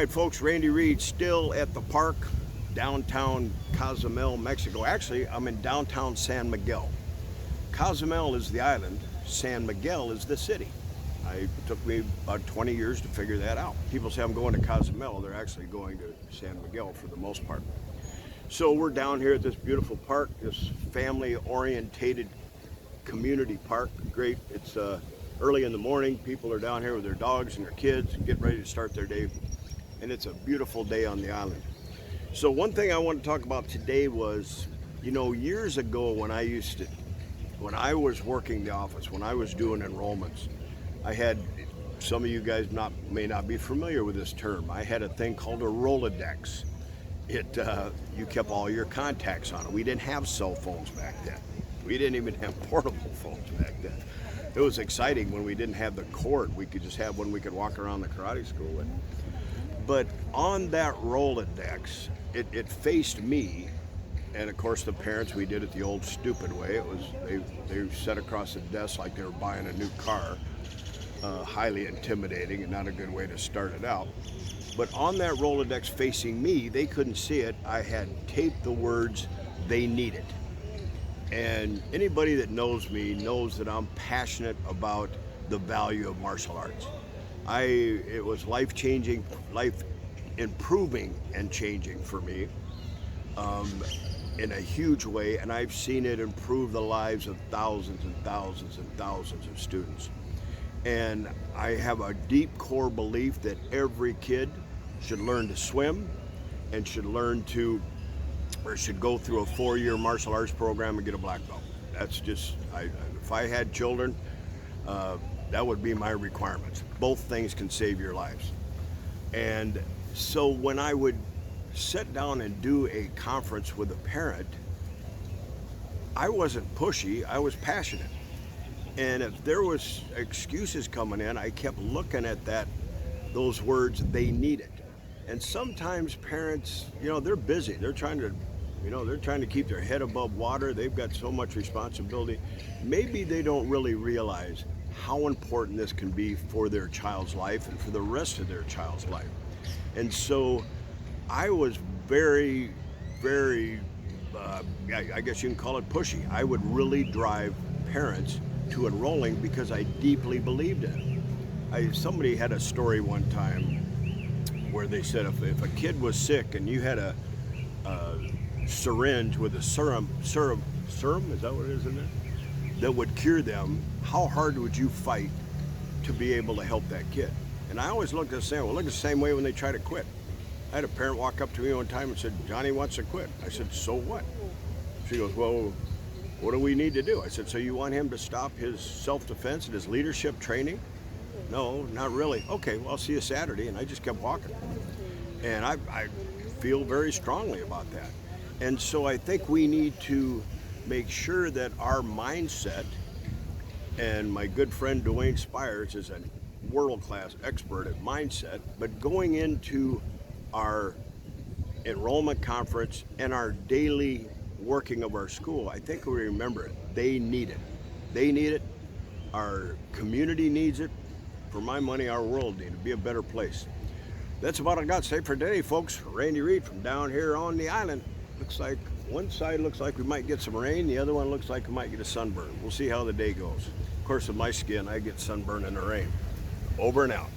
right, folks, Randy Reed still at the park, downtown Cozumel, Mexico. Actually, I'm in downtown San Miguel. Cozumel is the island, San Miguel is the city. It took me about 20 years to figure that out. People say I'm going to Cozumel, they're actually going to San Miguel for the most part. So we're down here at this beautiful park, this family-orientated community park. Great, it's early in the morning. People are down here with their dogs and their kids and getting ready to start their day. And it's a beautiful day on the island. So one thing I want to talk about today was, years ago when I was working the office, when I was doing enrollments, I had, some of you guys may not be familiar with this term, I had a thing called a Rolodex. You kept all your contacts on it. We didn't have cell phones back then. We didn't even have portable phones back then. It was exciting when we didn't have the cord. We could just have one we could walk around the karate school with. But on that Rolodex, it faced me, and of course the parents, we did it the old stupid way. It was, they sat across the desk like they were buying a new car. Highly intimidating and not a good way to start it out. But on that Rolodex facing me, they couldn't see it, I had taped the words, "they need it." And anybody that knows me knows that I'm passionate about the value of martial arts. It was life-changing, life-improving and changing for me in a huge way, and I've seen it improve the lives of thousands and thousands and thousands of students. And I have a deep core belief that every kid should learn to swim and should go through a 4-year martial arts program and get a black belt. That's just, if I had children, that would be my requirements. Both things can save your lives. And so when I would sit down and do a conference with a parent, I wasn't pushy, I was passionate. And if there was excuses coming in, I kept looking at those words, "they need it." And sometimes parents, they're busy. They're trying to keep their head above water. They've got so much responsibility. Maybe they don't really realize how important this can be for their child's life and for the rest of their child's life. And so I was very, very, I guess you can call it pushy. I would really drive parents to enrolling because I deeply believed in it. Somebody had a story one time where they said if a kid was sick and you had a syringe with a serum, is that what it is in there? That would cure them, how hard would you fight to be able to help that kid? And I always looked at the same way when they try to quit. I had a parent walk up to me one time and said, "Johnny wants to quit." I said, "So what?" She goes, "Well, what do we need to do?" I said, "So you want him to stop his self-defense and his leadership training?" "No, not really." "Okay, well, I'll see you Saturday." And I just kept walking. And I feel very strongly about that. And so I think we need to make sure that our mindset, and my good friend Dwayne Spires is a world-class expert at mindset, but going into our enrollment conference and our daily working of our school, I think we remember it. They need it. They need it. Our community needs it. For my money, our world needs it to be a better place. That's about all I got to say for today, folks. Randy Reed from down here on the island. Looks like one side looks like we might get some rain. The other one looks like we might get a sunburn. We'll see how the day goes. Of course, with my skin, I get sunburn in the rain. Over and out.